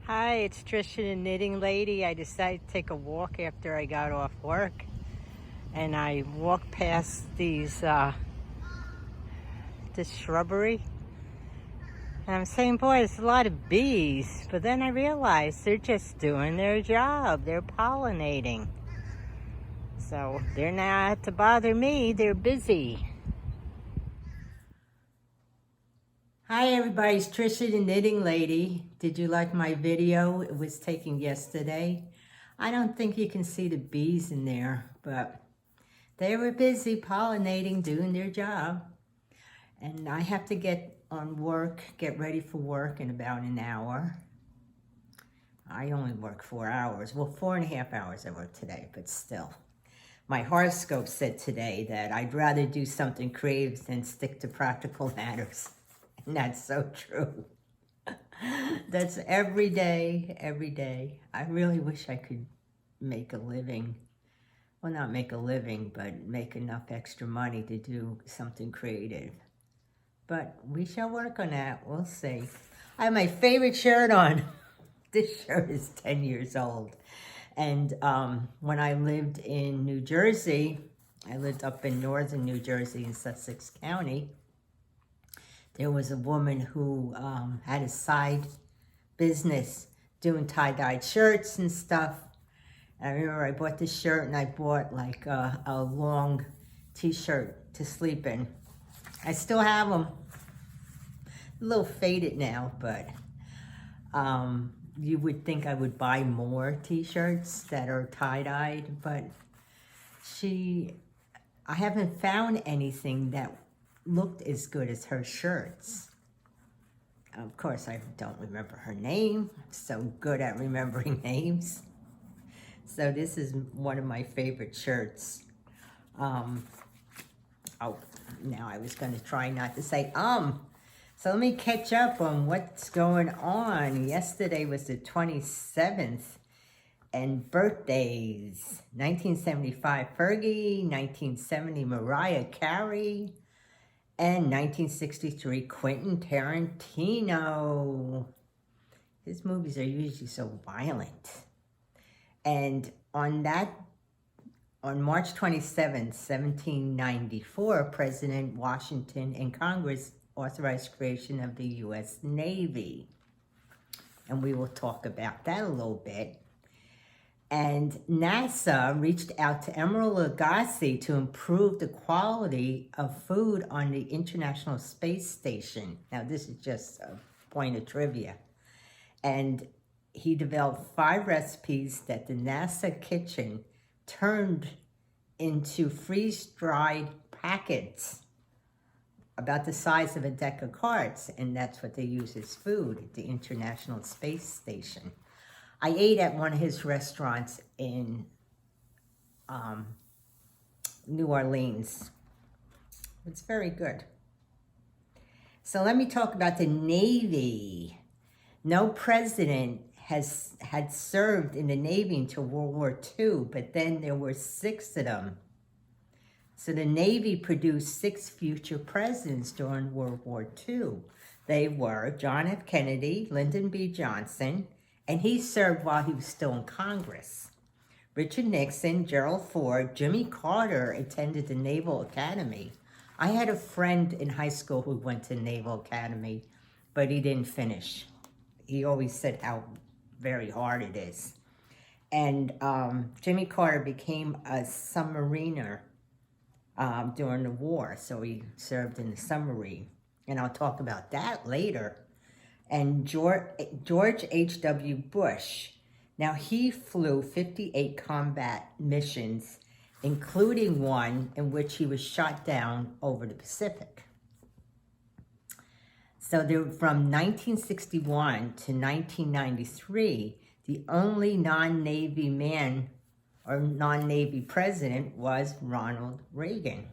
Hi, it's Trisha the Knitting Lady. I decided to take a walk after I got off work. And I walked past this shrubbery. And I'm saying, boy, there's a lot of bees. But then I realized they're just doing their job. They're pollinating. So they're not to bother me. They're busy. Hi everybody, it's Trisha the Knitting Lady. Did you like my video? It was taken yesterday. I don't think you can see the bees in there, but they were busy pollinating, doing their job. And I have to get ready for work in about an hour. I only work 4 hours. Well, 4.5 hours I work today, but still. My horoscope said today that I'd rather do something creative than stick to practical matters. And that's so true. That's every day, every day. I really wish I could make a living. Well, not make a living, but make enough extra money to do something creative. But we shall work on that. We'll see. I have my favorite shirt on. This shirt is 10 years old. And when I lived in New Jersey, I lived up in northern New Jersey in Sussex County. There was a woman who had a side business doing tie-dyed shirts and stuff. And I remember I bought this shirt and I bought like a long t-shirt to sleep in. I still have them. A little faded now, but you would think I would buy more t-shirts that are tie-dyed, but I haven't found anything that looked as good as her shirts. Of course, I don't remember her name. I'm so good at remembering names. So this is one of my favorite shirts. Oh, now I was going to try not to say So let me catch up on what's going on. Yesterday was the 27th, and birthdays. 1975, Fergie. 1970, Mariah Carey. And 1963, Quentin Tarantino. His movies are usually so violent. And on March 27, 1794, President Washington and Congress authorized creation of the U.S. Navy. And we will talk about that a little bit. And NASA reached out to Emeril Lagasse to improve the quality of food on the International Space Station. Now, this is just a point of trivia. And he developed 5 recipes that the NASA kitchen turned into freeze-dried packets about the size of a deck of cards. And that's what they use as food at the International Space Station. I ate at one of his restaurants in New Orleans. It's very good. So let me talk about the Navy. No president had served in the Navy until World War II, but then there were 6 of them. So the Navy produced 6 future presidents during World War II. They were John F. Kennedy, Lyndon B. Johnson, and he served while he was still in Congress. Richard Nixon, Gerald Ford, Jimmy Carter attended the Naval Academy. I had a friend in high school who went to the Naval Academy, but he didn't finish. He always said how very hard it is. And Jimmy Carter became a submariner during the war, so he served in the submarine. And I'll talk about that later. And George H.W. Bush, now he flew 58 combat missions, including one in which he was shot down over the Pacific. So from 1961 to 1993, the only non-Navy man or non-Navy president was Ronald Reagan.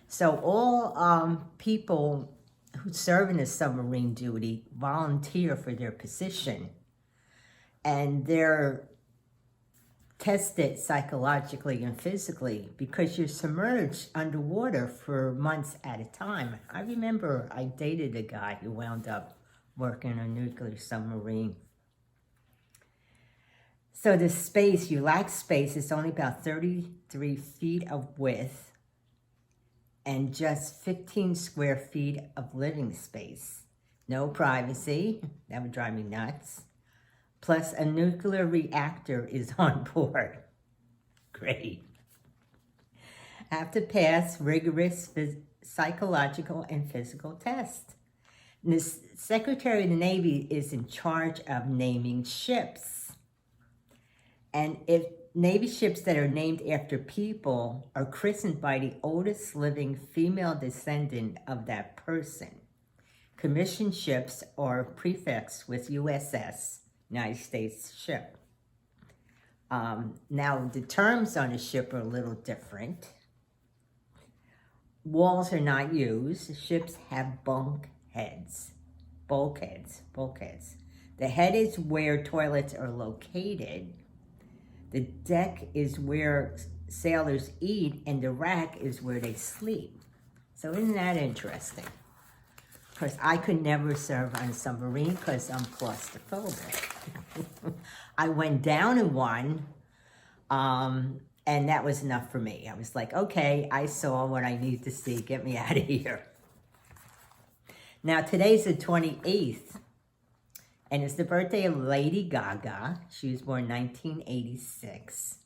So all people who serve in a submarine duty volunteer for their position, and they're tested psychologically and physically because you're submerged underwater for months at a time. I remember I dated a guy who wound up working on a nuclear submarine. So the space, you lack space, it's only about 33 feet of width and just 15 square feet of living space. No privacy, that would drive me nuts. Plus a nuclear reactor is on board. Great. Have to pass rigorous psychological and physical tests. And the Secretary of the Navy is in charge of naming ships. And if Navy ships that are named after people are christened by the oldest living female descendant of that person, commissioned ships are prefixed with USS, United States ship. Now, the terms on a ship are a little different. Walls are not used. Ships have bulkheads. The head is where toilets are located. The deck is where sailors eat, and the rack is where they sleep. So isn't that interesting? Of course, I could never serve on a submarine because I'm claustrophobic. I went down in one, and that was enough for me. I was like, okay, I saw what I need to see. Get me out of here. Now, today's the 28th. And it's the birthday of Lady Gaga. She was born 1986.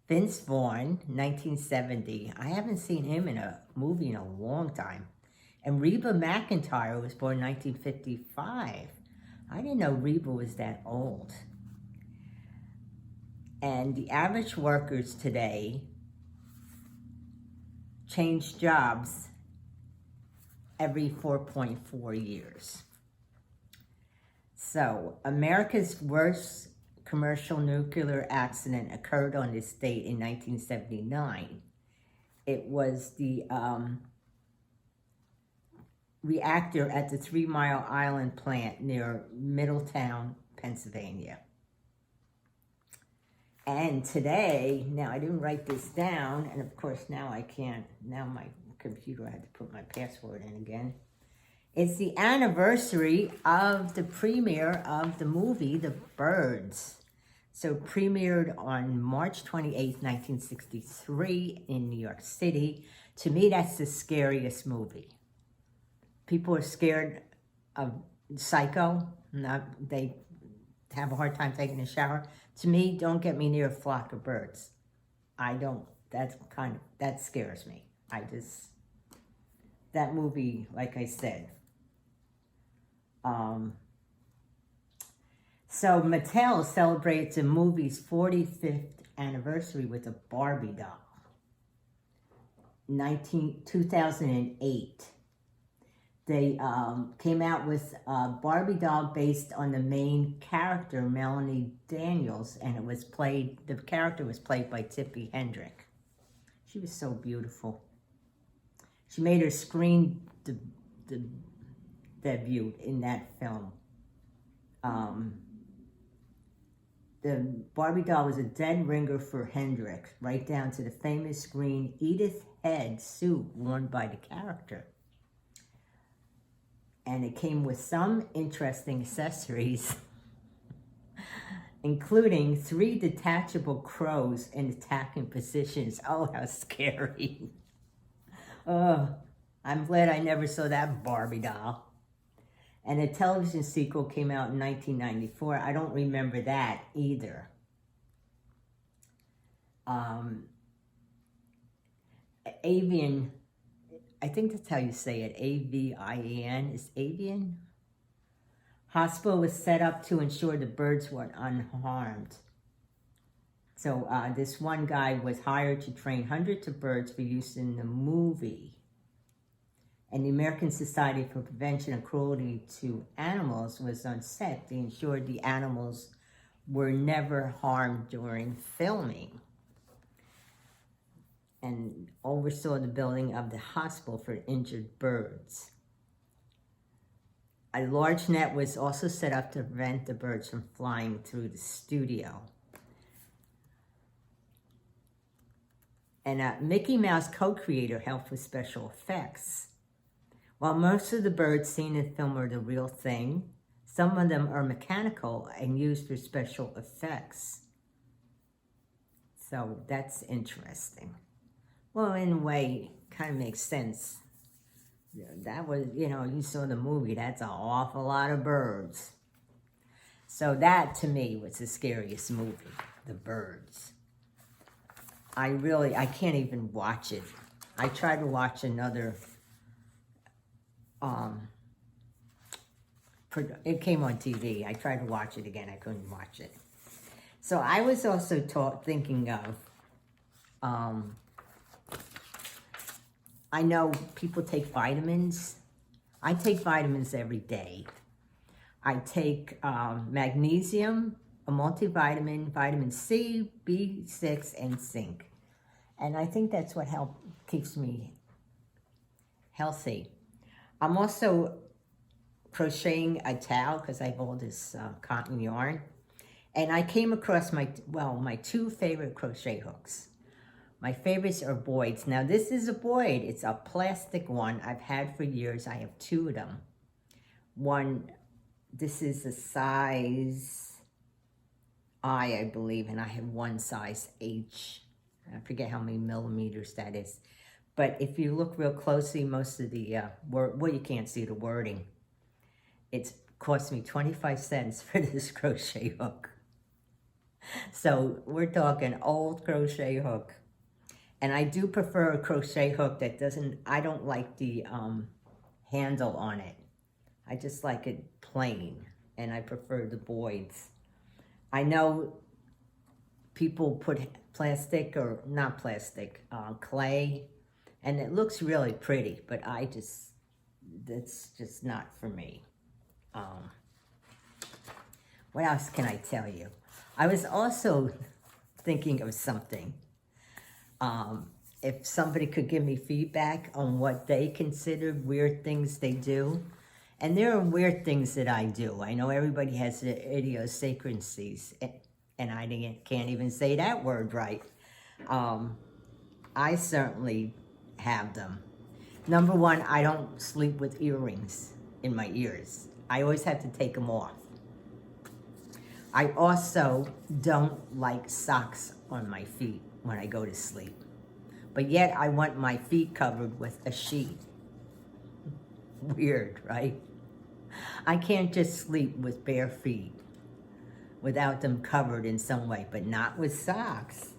Vince Vaughn, 1970. I haven't seen him in a movie in a long time. And Reba McEntire was born 1955. I didn't know Reba was that old. And the average workers today change jobs every 4.4 years. So, America's worst commercial nuclear accident occurred on this date in 1979. It was the reactor at the 3 Mile Island plant near Middletown, Pennsylvania. And today, now I didn't write this down, and of course now I can't, now my computer, I had to put my password in again. It's the anniversary of the premiere of the movie, The Birds. So premiered on March 28th, 1963 in New York City. To me, that's the scariest movie. People are scared of Psycho. They have a hard time taking a shower. To me, don't get me near a flock of birds. That scares me. That movie, like I said. So Mattel celebrates the movie's 45th anniversary with a Barbie doll. 2008. They came out with a Barbie doll based on the main character, Melanie Daniels, and the character was played by Tippi Hedren. She was so beautiful. She made her screen debut in that film. The Barbie doll was a dead ringer for Hendrix, right down to the famous green Edith Head suit worn by the character. And it came with some interesting accessories, including 3 detachable crows in attacking positions. Oh, how scary. Oh, I'm glad I never saw that Barbie doll. And a television sequel came out in 1994. I don't remember that either. Avian, I think that's how you say it, A-V-I-A-N, is Avian? Hospital was set up to ensure the birds were unharmed. So this one guy was hired to train hundreds of birds for use in the movie. And the American Society for Prevention of Cruelty to Animals was on set to ensure the animals were never harmed during filming, and oversaw the building of the hospital for injured birds. A large net was also set up to prevent the birds from flying through the studio. And a Mickey Mouse co-creator helped with special effects. While most of the birds seen in the film are the real thing, some of them are mechanical and used for special effects. So that's interesting. Well, in a way, kind of makes sense. Yeah, that was, you saw the movie, that's an awful lot of birds. So that, to me, was the scariest movie, The Birds. I can't even watch it. I tried to watch another, it came on TV. I tried to watch it again, I couldn't watch it. So I was also thinking of, I know people take vitamins. I take vitamins every day. I take magnesium, a multivitamin, vitamin C, B6, and zinc. And I think that's what keeps me healthy. I'm also crocheting a towel because I have all this cotton yarn. And I came across my two favorite crochet hooks. My favorites are Boyd's. Now this is a Boyd. It's a plastic one I've had for years. I have two of them. This is a size I believe, and I have one size H. I forget how many millimeters that is. But if you look real closely, most of the, you can't see the wording. It's cost me 25 cents for this crochet hook. So we're talking old crochet hook. And I do prefer a crochet hook that I don't like the handle on it. I just like it plain, and I prefer the Boyd's. I know people put plastic, or not plastic, clay, and it looks really pretty, but that's just not for me. What else can I tell you? I was also thinking of something. If somebody could give me feedback on what they considered weird things they do. And there are weird things that I do. I know everybody has their idiosyncrasies, and I can't even say that word right. I certainly have them. Number one, I don't sleep with earrings in my ears. I always have to take them off. I also don't like socks on my feet when I go to sleep. But yet I want my feet covered with a sheet. Weird, right? I can't just sleep with bare feet without them covered in some way, but not with socks.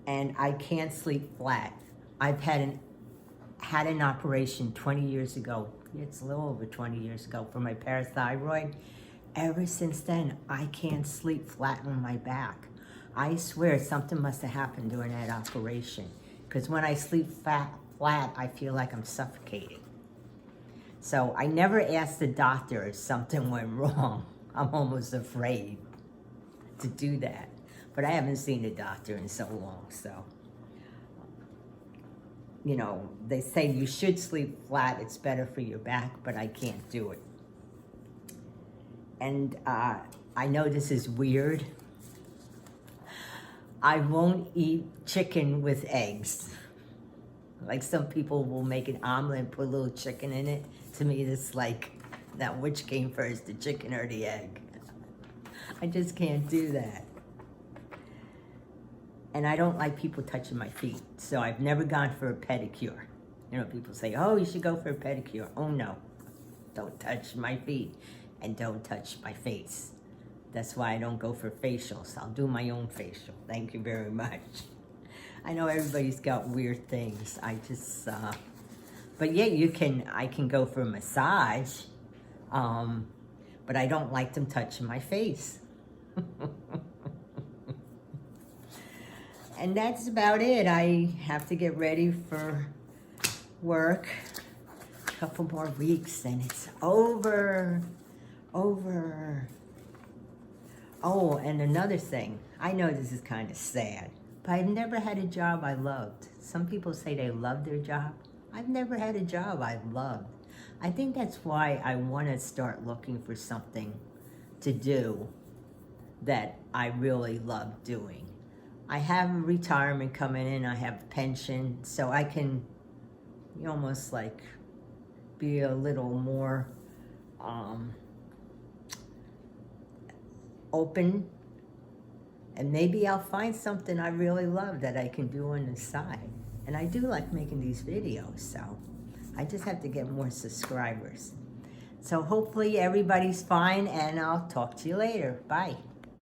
And I can't sleep flat. I've had an operation 20 years ago. It's a little over 20 years ago for my parathyroid. Ever since then, I can't sleep flat on my back. I swear something must have happened during that operation, because when I sleep flat, I feel like I'm suffocating. So I never asked the doctor if something went wrong. I'm almost afraid to do that. But I haven't seen a doctor in so long, so. They say you should sleep flat, it's better for your back, but I can't do it. And I know this is weird. I won't eat chicken with eggs. Like some people will make an omelet and put a little chicken in it. To me, it's like, now which came first, the chicken or the egg? I just can't do that. And I don't like people touching my feet, so I've never gone for a pedicure. People say, oh, you should go for a pedicure. Oh no, don't touch my feet and don't touch my face. That's why I don't go for facials. I'll do my own facial. Thank you very much. I know everybody's got weird things. But yeah, I can go for a massage, but I don't like them touching my face. And that's about it. I have to get ready for work. A couple more weeks and it's over. Oh, and another thing. I know this is kind of sad, but I've never had a job I loved. Some people say they love their job. I've never had a job I've loved. I think that's why I want to start looking for something to do that I really love doing. I have retirement coming in, I have pension, so I can almost like be a little more open And maybe I'll find something I really love that I can do on the side. And I do like making these videos, so I just have to get more subscribers. So hopefully everybody's fine, and I'll talk to you later. Bye.